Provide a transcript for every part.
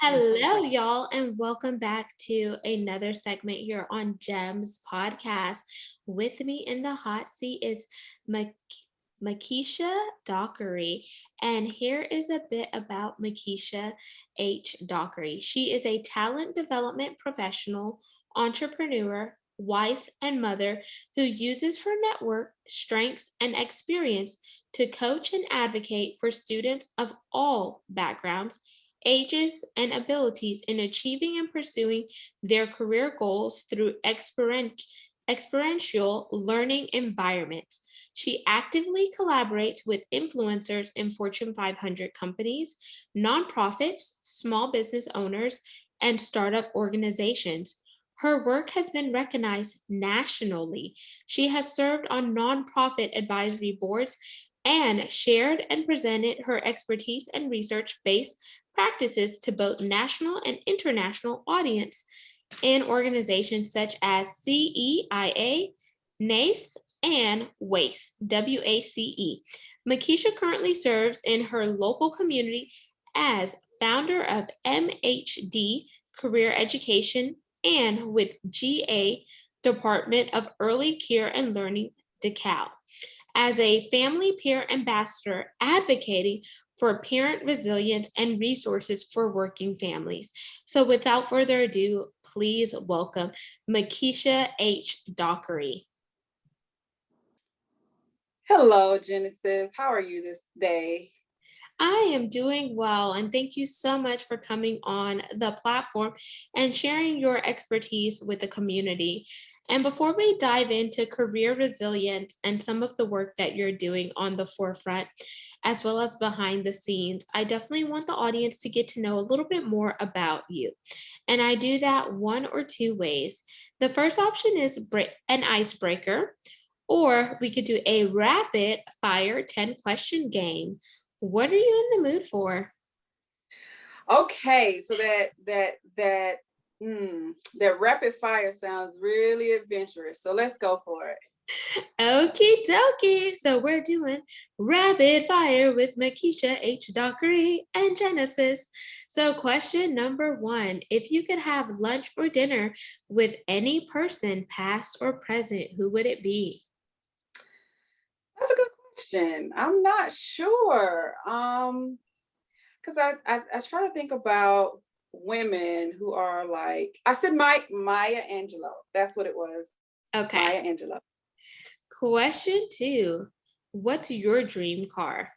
Hello, y'all, and welcome back to another segment here on GEMS podcast. With me in the hot seat is Makesha Dockery, and here is a bit about Makesha H. Dockery. She is a talent development professional, entrepreneur, wife, and mother who uses her network, strengths, and experience to coach and advocate for students of all backgrounds, ages, and abilities in achieving and pursuing their career goals through experiential learning environments. She actively collaborates with influencers in Fortune 500 companies, nonprofits, small business owners, and startup organizations. Her work has been recognized nationally. She has served on nonprofit advisory boards and shared and presented her expertise and research-based practices to both national and international audience in organizations such as CEIA, NACE, and WACE, WACE. Makesha currently serves in her local community as founder of MHD Career Education and with GA Department of Early Care and Learning, DECAL, as a family peer ambassador advocating for parent resilience and resources for working families. So without further ado, please welcome Makesha H. Dockery. Hello, Genesis. How are you this day? I am doing well, and thank you so much for coming on the platform and sharing your expertise with the community. And before we dive into career resilience and some of the work that you're doing on the forefront, as well as behind the scenes, I definitely want the audience to get to know a little bit more about you. And I do that one or two ways. The first option is an icebreaker, or we could do a rapid fire 10-question game. What are you in the mood for? Okay, so that rapid fire sounds really adventurous. So let's go for it. Okie dokie. So we're doing rapid fire with Makesha H. Dockery and Genesis. So question number 1, if you could have lunch or dinner with any person, past or present, who would it be? That's a good question. I'm not sure. Because I try to think about women who are like, I said Maya Angelou. That's what it was. Okay. Maya Angelou. Question 2, what's your dream car?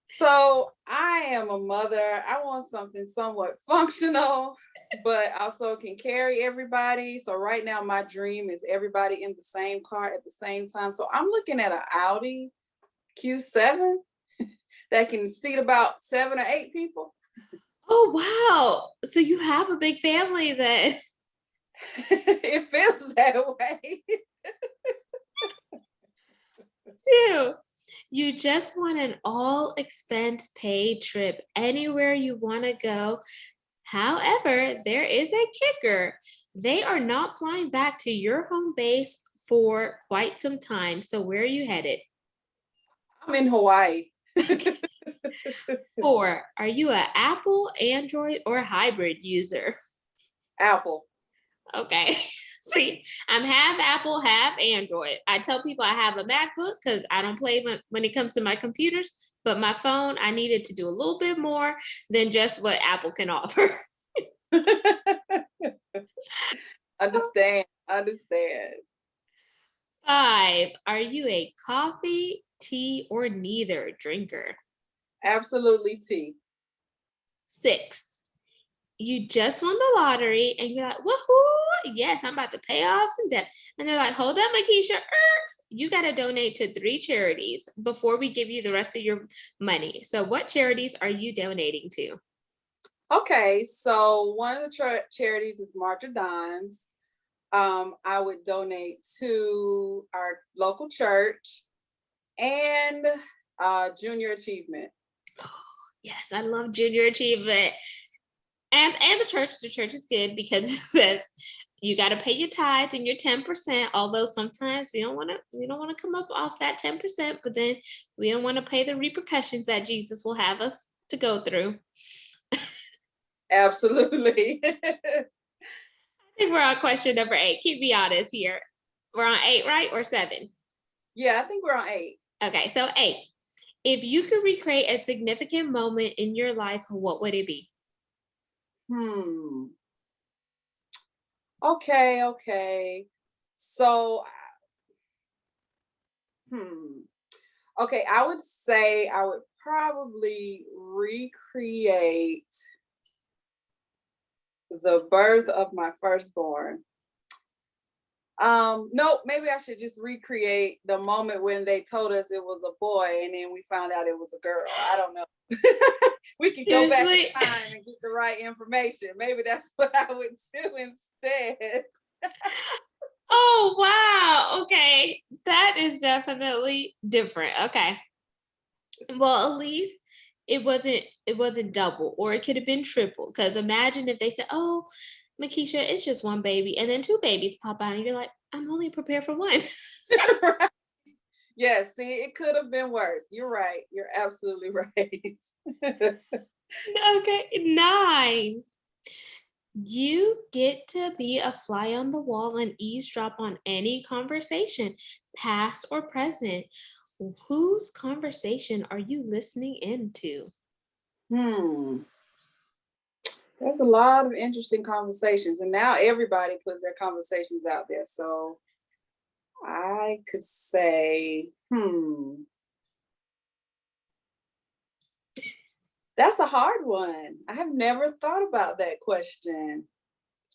So I am a mother. I want something somewhat functional, but also can carry everybody. So right now my dream is everybody in the same car at the same time. So I'm looking at an Audi Q7 that can seat about 7 or 8 people. Oh, wow. So you have a big family then. It feels that way. 2, you just want an all expense paid trip anywhere you want to go. However, there is a kicker. They are not flying back to your home base for quite some time. So where are you headed? I'm in Hawaii. 4, are you an Apple, Android, or hybrid user? Apple. Okay. See, I'm half Apple, half Android. I tell people I have a MacBook because I don't play when it comes to my computers, but my phone, I needed to do a little bit more than just what Apple can offer. Understand. 5, are you a coffee, tea, or neither drinker? Absolutely tea. 6, you just won the lottery and you're like, woohoo, yes, I'm about to pay off some debt. And they're like, hold up, Makesha, you got to donate to 3 charities before we give you the rest of your money. So what charities are you donating to? Okay, so one of the charities is March of Dimes. I would donate to our local church and Junior Achievement. Yes, I love Junior Achievement. And the church is good because it says you got to pay your tithes and your 10%, although sometimes we don't want to come up off that 10%, but then we don't want to pay the repercussions that Jesus will have us to go through. Absolutely. I think we're on question number 8. Keep me honest here. We're on 8, right? Or 7? Yeah, I think we're on 8. Okay, so 8. If you could recreate a significant moment in your life, what would it be? Okay. So, okay, I would say I would probably recreate the birth of my firstborn. No, maybe I should just recreate the moment when they told us it was a boy and then we found out it was a girl. I don't know. We could go back in Seriously? time and get the right information. Maybe that's what I would do instead. Oh, wow. Okay. That is definitely different. Okay. Well, at least it wasn't double, or it could have been triple. Because imagine if they said, "Oh, Makesha, it's just one baby," and then 2 babies pop out, and you're like, "I'm only prepared for one." Right. Yeah, see, it could have been worse. You're right. You're absolutely right. Okay, 9. You get to be a fly on the wall and eavesdrop on any conversation, past or present. Whose conversation are you listening into? Hmm. There's a lot of interesting conversations, and now everybody puts their conversations out there. So I could say, that's a hard one. I have never thought about that question.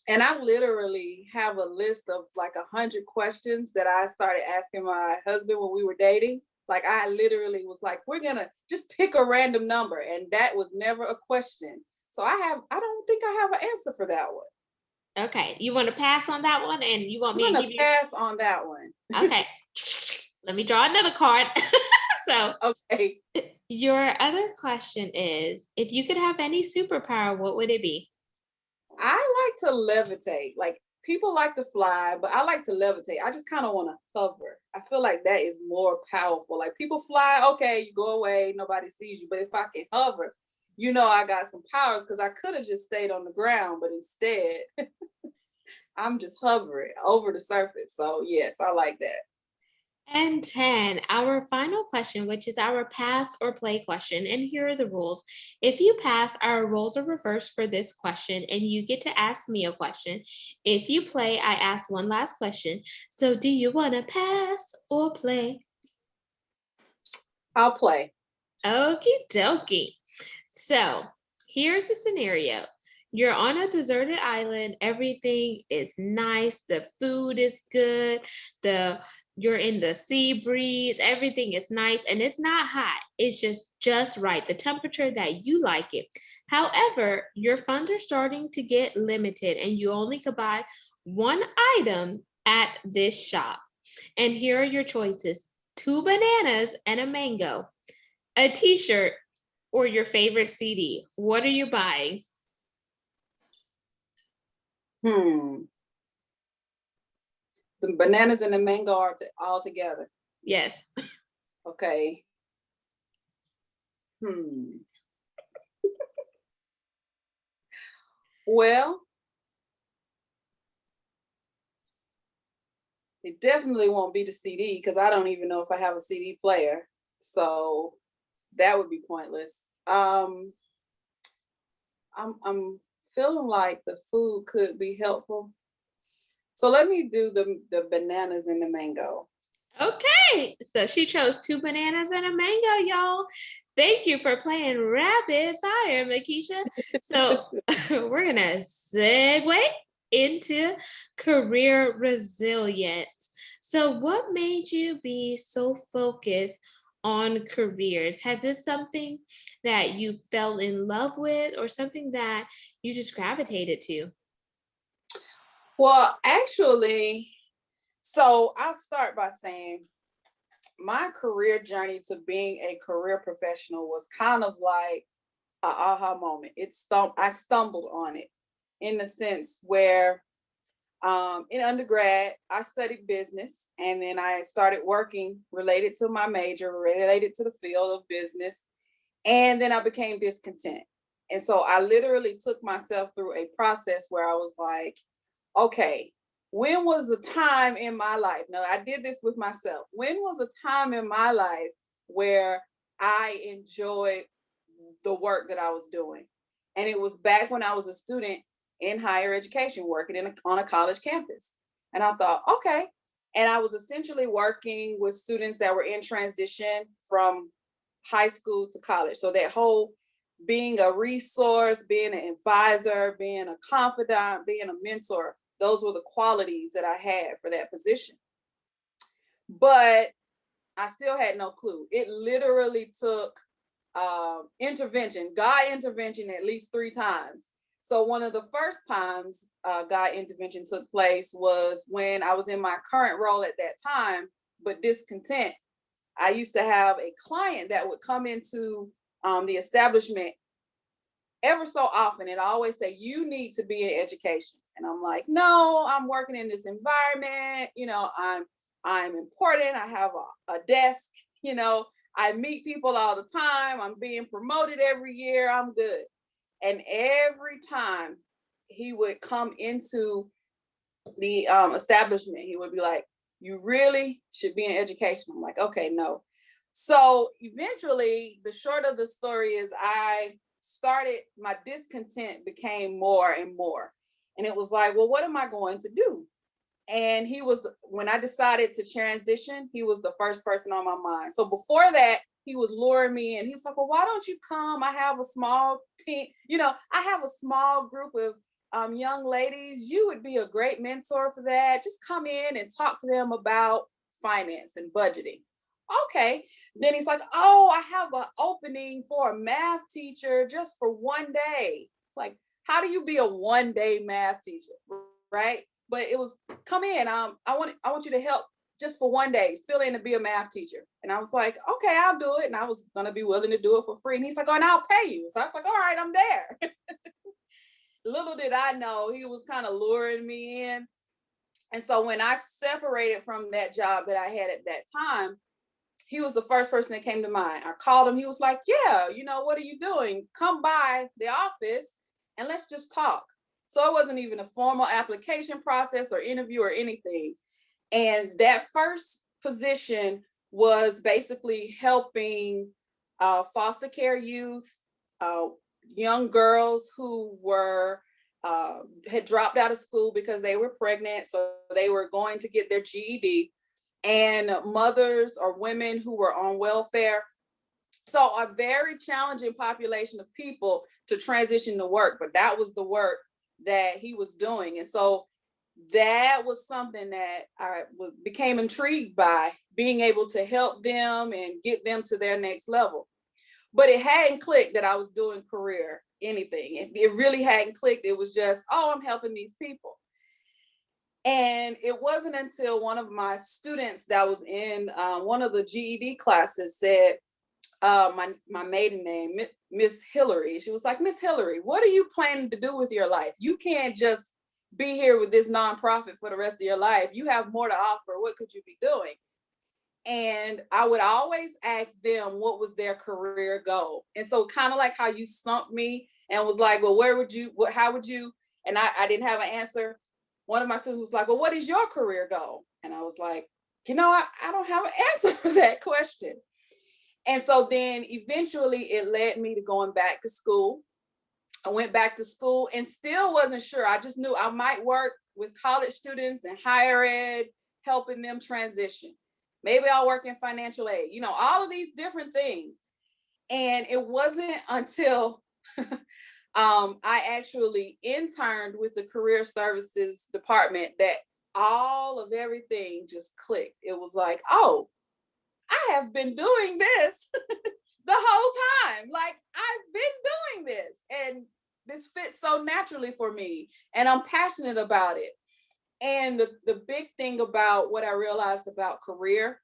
And I literally have a list of like 100 questions that I started asking my husband when we were dating. Like I literally was like, we're gonna just pick a random number. And that was never a question. So I don't think I have an answer for that one. Okay, you want to pass on that one, and you want I'm me to gonna give you? pass on that one. Okay, let me draw another card. So, Okay. your other question is, if you could have any superpower, what would it be? I like to levitate. Like people like to fly, but I like to levitate. I just kind of want to hover. I feel like that is more powerful. Like people fly, okay, you go away, nobody sees you. But if I can hover, I got some powers because I could have just stayed on the ground, but instead, I'm just hovering over the surface. So yes, I like that. And 10, our final question, which is our pass or play question. And here are the rules. If you pass, our roles are reversed for this question, and you get to ask me a question. If you play, I ask one last question. So, do you want to pass or play? I'll play. Okie dokie. So here's the scenario. You're on a deserted island, everything is nice, the food is good, you're in the sea breeze, everything is nice, and it's not hot. It's just right, the temperature that you like it. However, your funds are starting to get limited and you only could buy one item at this shop. And here are your choices: 2 bananas and a mango, a t-shirt, or your favorite CD. What are you buying? Hmm. The bananas and the mango are all together. Yes. Okay. Hmm. Well, it definitely won't be the CD because I don't even know if I have a CD player. So that would be pointless. I'm feeling like the food could be helpful. So let me do the bananas and the mango. Okay. So she chose 2 bananas and a mango, y'all. Thank you for playing Rapid Fire, Makesha. So we're going to segue into career resilience. So, what made you be so focused on careers? Has this something that you fell in love with, or something that you just gravitated to? Well, actually, so I'll start by saying my career journey to being a career professional was kind of like a aha moment. I stumbled on it in the sense where in undergrad I studied business and then I started working related to my major, related to the field of business. And then I became discontent. And so I literally took myself through a process where I was like, okay, when was a time in my life? Now, I did this with myself. When was a time in my life where I enjoyed the work that I was doing? And it was back when I was a student in higher education, working on a college campus. And I thought, okay. And I was essentially working with students that were in transition from high school to college. So that whole being a resource, being an advisor, being a confidant, being a mentor, those were the qualities that I had for that position. But I still had no clue. It literally took intervention, God intervention, at least 3 times. So one of the first times God intervention took place was when I was in my current role at that time, but discontent. I used to have a client that would come into the establishment ever so often, and I always say, you need to be in education. And I'm like, no, I'm working in this environment. I'm important. I have a desk, I meet people all the time. I'm being promoted every year. I'm good. And every time he would come into the establishment, he would be like, you really should be in education. I'm like, okay, no. So eventually, the short of the story is my discontent became more and more. And it was like, well, what am I going to do? And when I decided to transition, he was the first person on my mind. So before that, he was luring me in. He was like, well, why don't you come? I have a small team. I have a small group of young ladies. You would be a great mentor for that. Just come in and talk to them about finance and budgeting. Okay. Then he's like, oh, I have an opening for a math teacher just for one day. Like, how do you be a one-day math teacher? Right. But it was, come in. I want you to help just for one day, fill in to be a math teacher. And I was like, okay, I'll do it. And I was going to be willing to do it for free. And he's like, oh, and I'll pay you. So I was like, all right, I'm there. Little did I know he was kind of luring me in. And so when I separated from that job that I had at that time, he was the first person that came to mind. I called him. He was like, yeah, what are you doing? Come by the office and let's just talk. So it wasn't even a formal application process or interview or anything. And that first position was basically helping foster care youth, young girls who had dropped out of school because they were pregnant, so they were going to get their GED, and mothers or women who were on welfare. So a very challenging population of people to transition to work, but that was the work that he was doing. And so that was something that I became intrigued by, being able to help them and get them to their next level. But it hadn't clicked that I was doing career anything. It really hadn't clicked. It was just, oh, I'm helping these people. And it wasn't until one of my students that was in one of the GED classes said, my maiden name, Miss Hillary. She was like, Miss Hillary, what are you planning to do with your life? You can't just be here with this nonprofit for the rest of your life. You have more to offer. What could you be doing? And I would always ask them what was their career goal. And so kind of like how you stumped me and was like, well, how would you? And I didn't have an answer. One of my students was like, well, what is your career goal? And I was like, I don't have an answer for that question. And so then eventually it led me to going back to school. I went back to school and still wasn't sure. I just knew I might work with college students and higher ed, helping them transition. Maybe I'll work in financial aid, all of these different things. And it wasn't until I actually interned with the career services department that all of everything just clicked. It was like, oh, I have been doing this the whole time. Like, I've been doing this and this fits so naturally for me and I'm passionate about it. And the big thing about what I realized about career,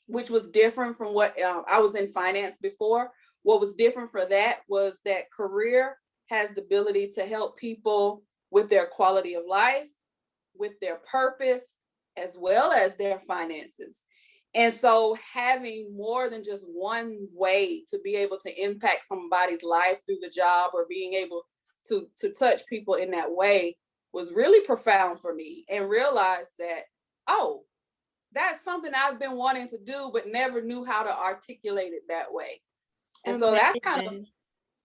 which was different from what I was in finance before, what was different for that was that career has the ability to help people with their quality of life, with their purpose, as well as their finances. And so having more than just one way to be able to impact somebody's life through the job, or being able to touch people in that way, was really profound for me, and realized that, oh, that's something I've been wanting to do, but never knew how to articulate it that way. And so that's kind of, Amazing.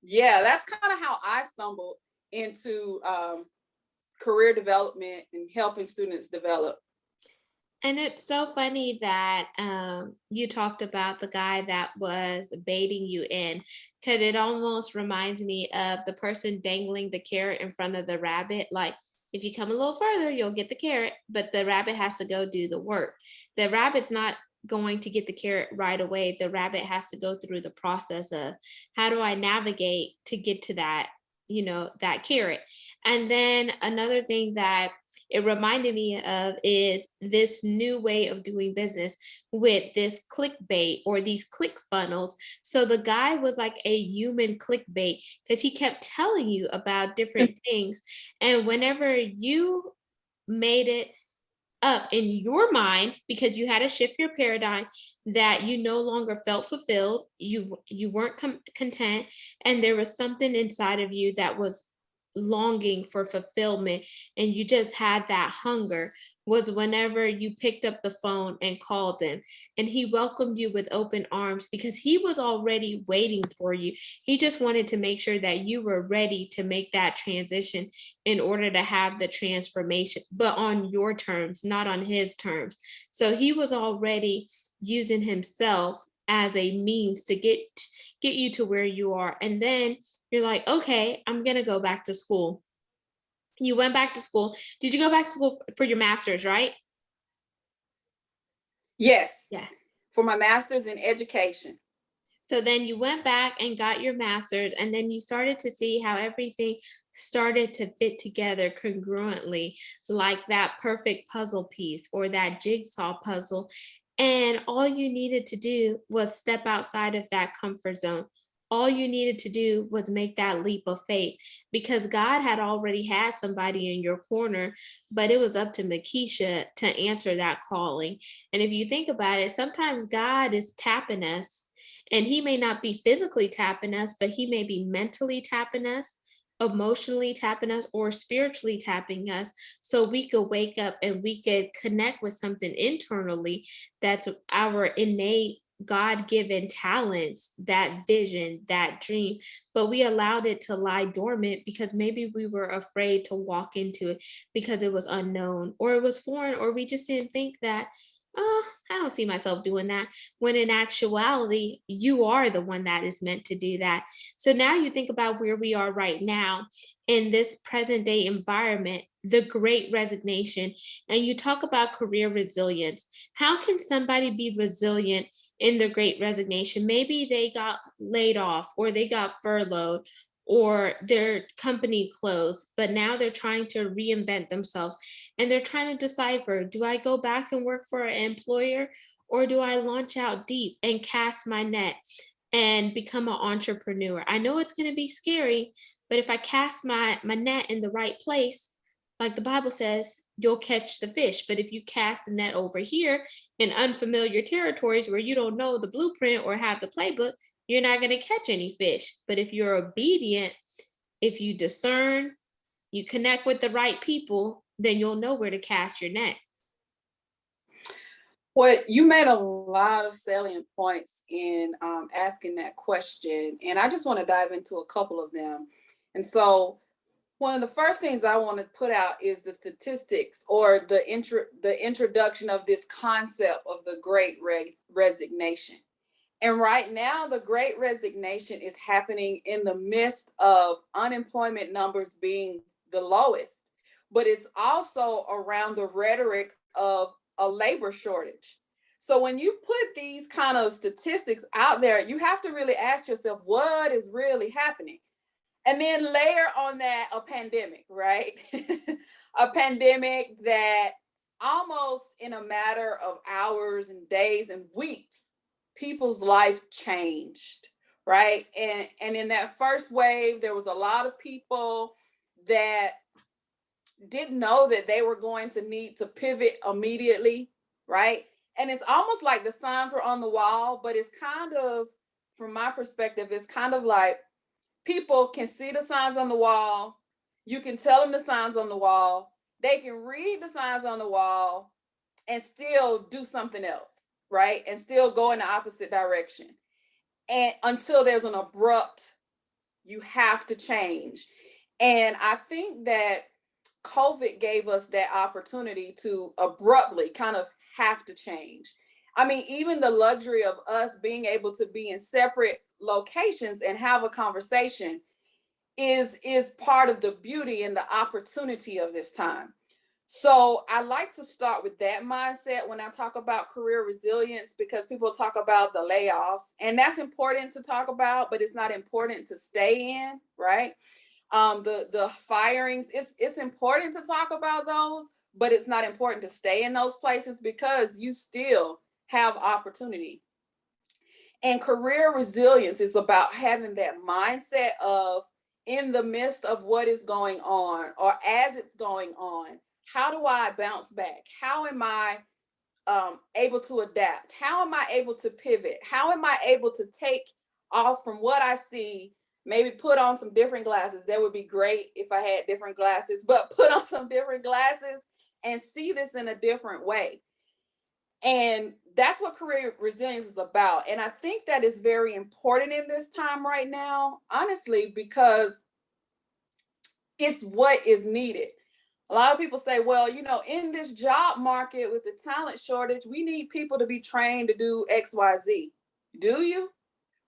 yeah, that's kind of how I stumbled into career development and helping students develop. And it's so funny that you talked about the guy that was baiting you in, because it almost reminds me of the person dangling the carrot in front of the rabbit. Like, if you come a little further, you'll get the carrot, but the rabbit has to go do the work. The rabbit's not going to get the carrot right away. The rabbit has to go through the process of, how do I navigate to get to that, that carrot. And then another thing that it reminded me of is this new way of doing business with this clickbait, or these click funnels. So the guy was like a human clickbait, because he kept telling you about different things. And whenever you made it up in your mind, because you had to shift your paradigm, that you no longer felt fulfilled, you weren't content, and there was something inside of you that was longing for fulfillment, and you just had that hunger, was whenever you picked up the phone and called him, and he welcomed you with open arms, because he was already waiting for you. He just wanted to make sure that you were ready to make that transition, in order to have the transformation, but on your terms, not on his terms. So he was already using himself as a means to get you to where you are. And then you're like, okay, I'm going to go back to school. You went back to school. Did you go back to school for your master's, right? Yes, Yeah. for my master's in education. So then you went back and got your master's, and then you started to see how everything started to fit together congruently, like that perfect puzzle piece or that jigsaw puzzle. And all you needed to do was step outside of that comfort zone. All you needed to do was make that leap of faith, because God had already had somebody in your corner, but it was up to Makesha to answer that calling. And if you think about it, sometimes God is tapping us, and he may not be physically tapping us, but he may be mentally tapping us, emotionally tapping us, or spiritually tapping us, so we could wake up and we could connect with something internally that's our innate God-given talents, that vision, that dream, but we allowed it to lie dormant because maybe we were afraid to walk into it because it was unknown, or it was foreign, or we just didn't think that, oh, I don't see myself doing that. When in actuality, you are the one that is meant to do that. So now you think about where we are right now in this present day environment, the Great Resignation, and you talk about career resilience. How can somebody be resilient in the Great Resignation? Maybe they got laid off, or they got furloughed, or their company closed, but now they're trying to reinvent themselves, and they're trying to decipher, do I go back and work for an employer, or do I launch out deep and cast my net and become an entrepreneur? I know it's going to be scary, but if I cast my net in the right place, like the Bible says, you'll catch the fish. But if you cast the net over here in unfamiliar territories where you don't know the blueprint or have the playbook, you're not going to catch any fish. But if you're obedient, if you discern, you connect with the right people, then you'll know where to cast your net. Well, you made a lot of salient points in asking that question, and I just want to dive into a couple of them. And so, one of the first things I want to put out is the statistics, or the introduction of this concept of the Great Resignation. And right now, the Great Resignation is happening in the midst of unemployment numbers being the lowest, but it's also around the rhetoric of a labor shortage. So when you put these kind of statistics out there, you have to really ask yourself, what is really happening? And then layer on that a pandemic, right? A pandemic that almost in a matter of hours and days and weeks, people's life changed, right? And in that first wave, there was a lot of people that didn't know that they were going to need to pivot immediately, right? And it's almost like the signs were on the wall, but it's kind of, from my perspective, it's kind of like people can see the signs on the wall. You can tell them the signs on the wall. They can read the signs on the wall and still do something else, right? And still go in the opposite direction. And until there's an abrupt, you have to change. And I think that COVID gave us that opportunity to abruptly kind of have to change. I mean, even the luxury of us being able to be in separate locations and have a conversation is part of the beauty and the opportunity of this time. So I like to start with that mindset when I talk about career resilience, because people talk about the layoffs, and that's important to talk about, but it's not important to stay in, right? The firings, it's important to talk about those, but it's not important to stay in those places because you still have opportunity. And career resilience is about having that mindset of, in the midst of what is going on or as it's going on, how do I bounce back? How am I able to adapt? How am I able to pivot? How am I able to take off from what I see, maybe put on some different glasses? That would be great if I had different glasses, but put on some different glasses and see this in a different way. And that's what career resilience is about. And I think that is very important in this time right now, honestly, because it's what is needed. A lot of people say, well, you know, in this job market with the talent shortage, we need people to be trained to do XYZ. Do you?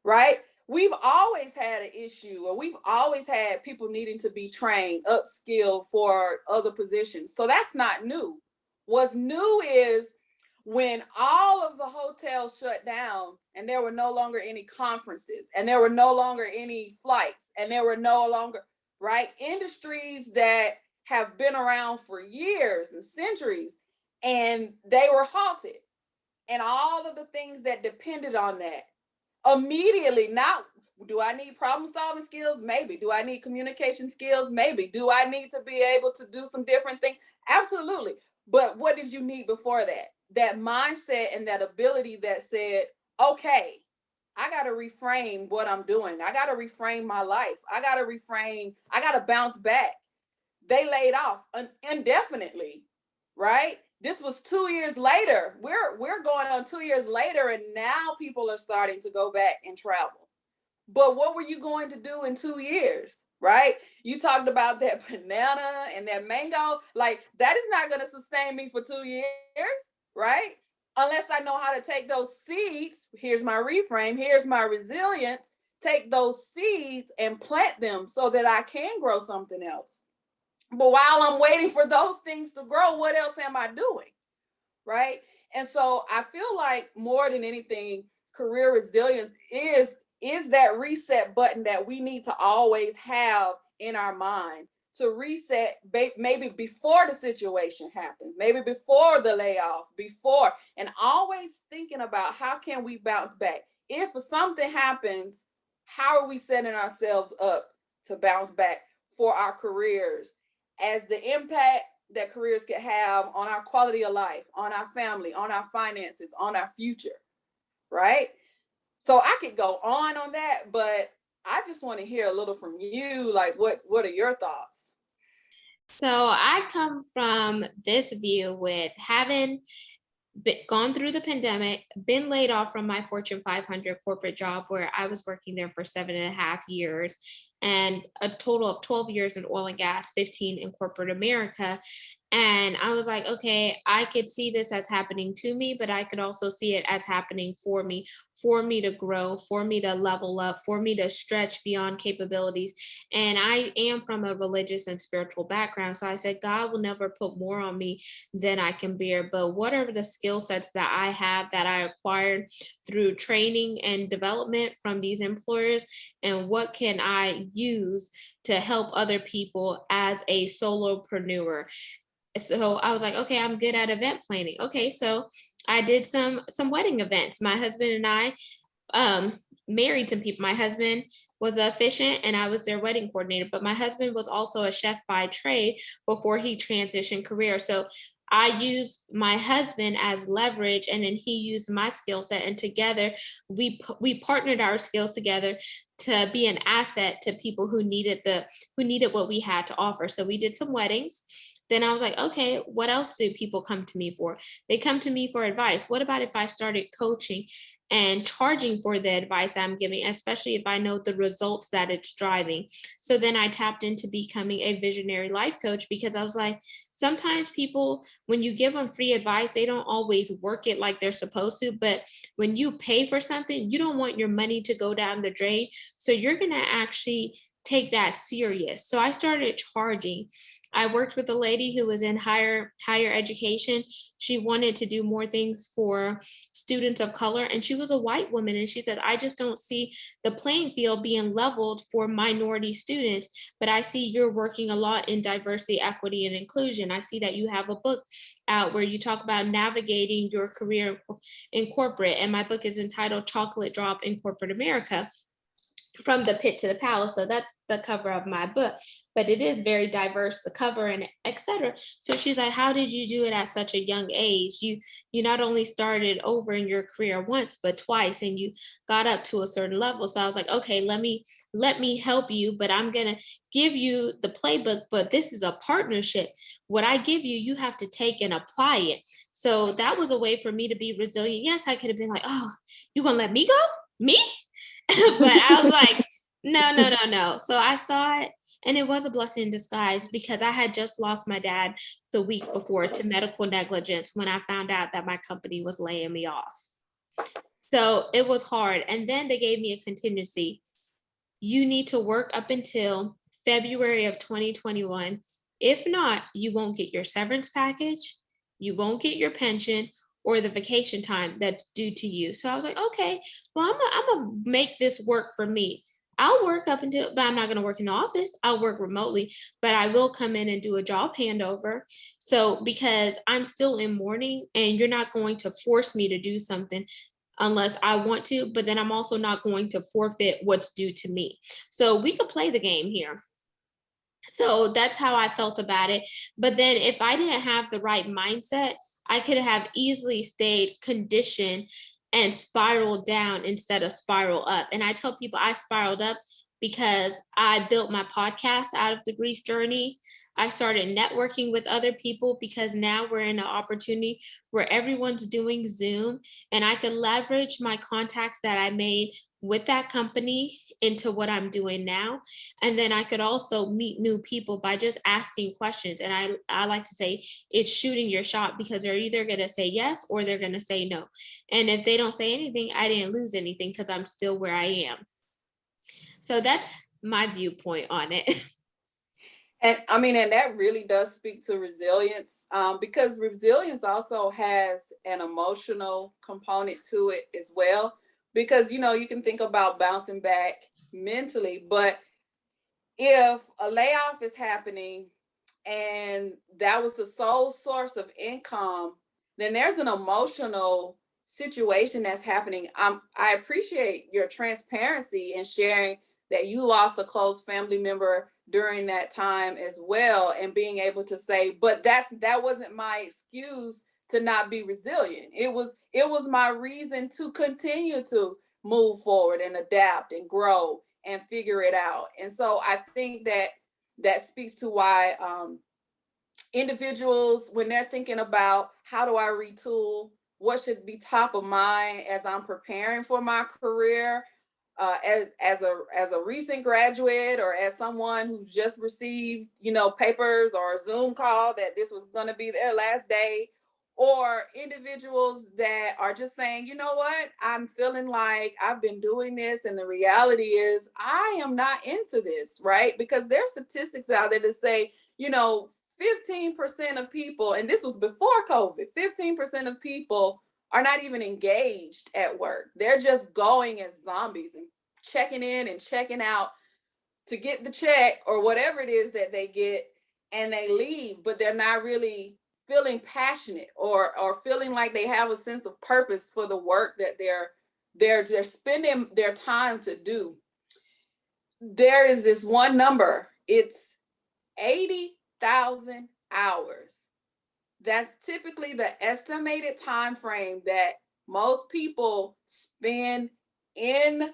Right? We've always had an issue, or we've always had people needing to be trained, upskilled for other positions. So that's not new. What's new is when all of the hotels shut down and there were no longer any conferences and there were no longer any flights and there were no longer, right, industries that have been around for years and centuries, and they were halted, and all of the things that depended on that immediately. Now, do I need problem solving skills? Maybe. Do I need communication skills? Maybe. Do I need to be able to do some different things? Absolutely. But what did you need before that? That mindset and that ability that said, okay, I got to reframe what I'm doing. I got to reframe my life. I got to bounce back. They laid off indefinitely, right? This was 2 years later. We're going on 2 years later, and now people are starting to go back and travel. But what were you going to do in 2 years, right? You talked about that banana and that mango. Like, that is not going to sustain me for 2 years, right? Unless I know how to take those seeds. Here's my reframe. Here's my resilience. Take those seeds and plant them so that I can grow something else. But while I'm waiting for those things to grow, what else am I doing? Right? And so I feel like more than anything, career resilience is that reset button that we need to always have in our mind, to reset maybe before the situation happens, maybe before the layoff, before, and always thinking about how can we bounce back. If something happens, how are we setting ourselves up to bounce back for our careers, as the impact that careers can have on our quality of life, on our family, on our finances, on our future, right? So I could go on that, but I just want to hear a little from you. Like, what are your thoughts? So I come from this view with having gone through the pandemic, been laid off from my Fortune 500 corporate job where I was working there for 7.5 years, and a total of 12 years in oil and gas, 15 in corporate America. And I was like, okay, I could see this as happening to me, but I could also see it as happening for me to grow, for me to level up, for me to stretch beyond capabilities. And I am from a religious and spiritual background. So I said, God will never put more on me than I can bear. But what are the skill sets that I have that I acquired through training and development from these employers? And what can I use to help other people as a solopreneur? So I was like, okay, I'm good at event planning. Okay, so I did some wedding events. My husband and I married some people. My husband was an officiant and I was their wedding coordinator, but my husband was also a chef by trade before he transitioned career. So I used my husband as leverage, and then he used my skill set, and together we partnered our skills together to be an asset to people who needed what we had to offer. So we did some weddings. Then I was like, okay, what else do people come to me for? They come to me for advice. What about if I started coaching and charging for the advice I'm giving, especially if I know the results that it's driving? So then I tapped into becoming a visionary life coach, because I was like, sometimes people, when you give them free advice, they don't always work it like they're supposed to. But when you pay for something, you don't want your money to go down the drain. So you're going to actually take that serious. So I started charging. I worked with a lady who was in higher education. She wanted to do more things for students of color, and she was a white woman, and she said, I just don't see the playing field being leveled for minority students, but I see you're working a lot in diversity, equity, and inclusion. I see that you have a book out where you talk about navigating your career in corporate, and my book is entitled Chocolate Drop in Corporate America, From the Pit to the Palace. So that's the cover of my book, but it is very diverse, the cover and etc. So she's like, how did you do it at such a young age? You not only started over in your career once, but twice, and you got up to a certain level. So I was like, okay, let me help you, but I'm gonna give you the playbook, but this is a partnership. What I give you, you have to take and apply it. So that was a way for me to be resilient. Yes, I could have been like, oh, you gonna let me go? Me? But I was like, no, no, no, no. So I saw it, and it was a blessing in disguise, because I had just lost my dad the week before to medical negligence when I found out that my company was laying me off. So it was hard. And then they gave me a contingency. You need to work up until February of 2021. If not, you won't get your severance package, you won't get your pension, or the vacation time that's due to you. So I was like, okay, well, I'm gonna make this work for me. I'll work up until, but I'm not going to work in the office. I'll work remotely, but I will come in and do a job handover. So, because I'm still in mourning, and you're not going to force me to do something unless I want to, but then I'm also not going to forfeit what's due to me. So we could play the game here. So that's how I felt about it. But then if I didn't have the right mindset, I could have easily stayed conditioned and spiraled down instead of spiral up. And I tell people I spiraled up because I built my podcast out of the grief journey. I started networking with other people, because now we're in an opportunity where everyone's doing Zoom, and I could leverage my contacts that I made with that company into what I'm doing now. And then I could also meet new people by just asking questions. And I like to say it's shooting your shot, because they're either going to say yes or they're going to say no. And if they don't say anything, I didn't lose anything, because I'm still where I am. So that's my viewpoint on it. And I mean, and that really does speak to resilience, because resilience also has an emotional component to it as well. Because, you can think about bouncing back mentally, but if a layoff is happening and that was the sole source of income, then there's an emotional situation that's happening. I appreciate your transparency and sharing that you lost a close family member during that time as well, and being able to say, but that wasn't my excuse to not be resilient. It was my reason to continue to move forward and adapt and grow and figure it out. And so I think that speaks to why individuals, when they're thinking about how do I retool, what should be top of mind as I'm preparing for my career, as a recent graduate, or as someone who just received papers or a Zoom call that this was going to be their last day, or individuals that are just saying, you know what, I'm feeling like I've been doing this, and the reality is I am not into this, right? Because there's statistics out there that say, 15% of people, and this was before COVID, 15% of people are not even engaged at work. They're just going as zombies and checking in and checking out to get the check or whatever it is that they get, and they leave, but they're not really feeling passionate or feeling like they have a sense of purpose for the work that they're spending their time to do. There is this one number, it's 80,000 hours That's typically the estimated time frame that most people spend in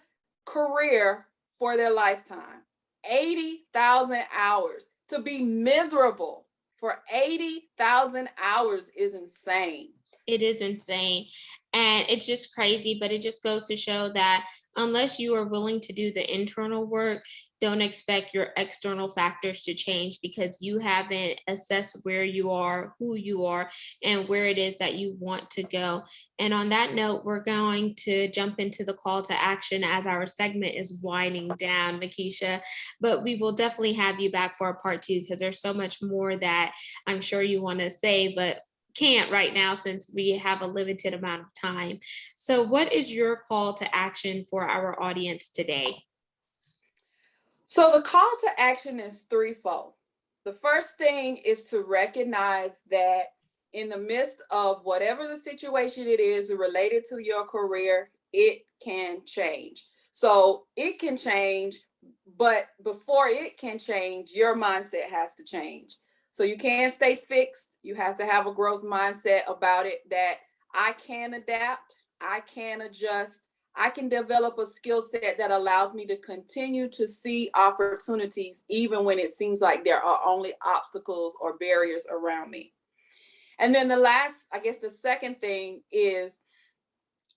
career for their lifetime. 80,000 hours. To be miserable for 80,000 hours is insane. It is insane. And it's just crazy, but it just goes to show that unless you are willing to do the internal work, don't expect your external factors to change because you haven't assessed where you are, who you are, and where it is that you want to go. And on that note, we're going to jump into the call to action as our segment is winding down, Makesha. But we will definitely have you back for a part two because there's so much more that I'm sure you want to say, but can't right now since we have a limited amount of time. So what is your call to action for our audience today? So the call to action is threefold. The first thing is to recognize that in the midst of whatever the situation it is related to your career, it can change. So it can change, but before it can change, your mindset has to change. So you can't stay fixed. You have to have a growth mindset about it that I can adapt, I can adjust, I can develop a skill set that allows me to continue to see opportunities even when it seems like there are only obstacles or barriers around me. And then the second thing is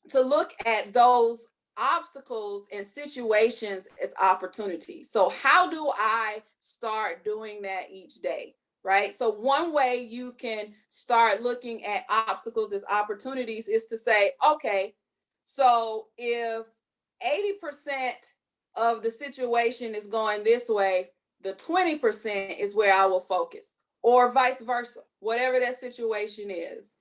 to look at those obstacles and situations as opportunities. So how do I start doing that each day? Right. So one way you can start looking at obstacles as opportunities is to say, okay, so if 80% of the situation is going this way, the 20% is where I will focus, or vice versa, whatever that situation is.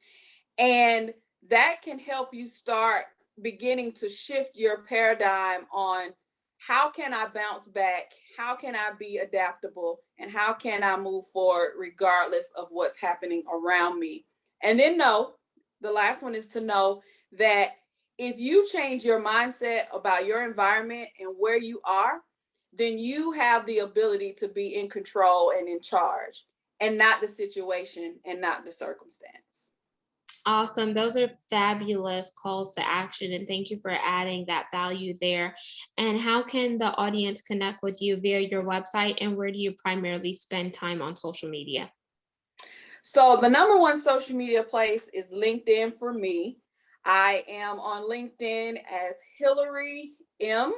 And that can help you start beginning to shift your paradigm on how can I bounce back? How can I be adaptable? And how can I move forward regardless of what's happening around me? And then the last one is to know that if you change your mindset about your environment and where you are, then you have the ability to be in control and in charge, and not the situation and not the circumstance. Awesome. Those are fabulous calls to action. And thank you for adding that value there. And how can the audience connect with you via your website? And where do you primarily spend time on social media? So the number one social media place is LinkedIn for me. I am on LinkedIn as Hillary M.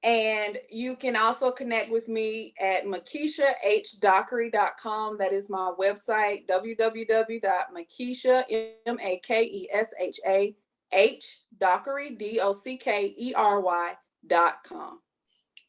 And you can also connect with me at MakeshaHDockery.com. That is my website, www.Makesha, Dockery.com.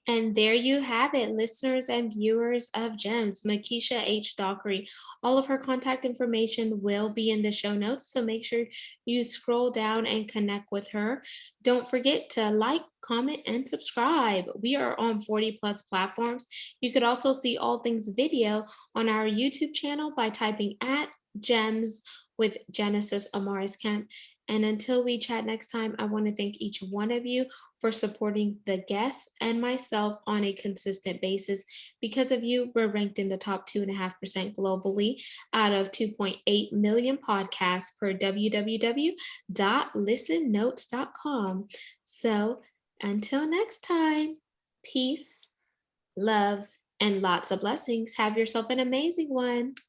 And there you have it, listeners and viewers of GEMS, Makesha H. Dockery. All of her contact information will be in the show notes, so make sure you scroll down and connect with her. Don't forget to like, comment, and subscribe. We are on 40 plus platforms. You could also see all things video on our YouTube channel by typing at GEMS with Genesis Amaris Kemp. And until we chat next time, I want to thank each one of you for supporting the guests and myself on a consistent basis. Because of you, we're ranked in the top 2.5% globally out of 2.8 million podcasts per www.listennotes.com. So until next time, peace, love, and lots of blessings. Have yourself an amazing one.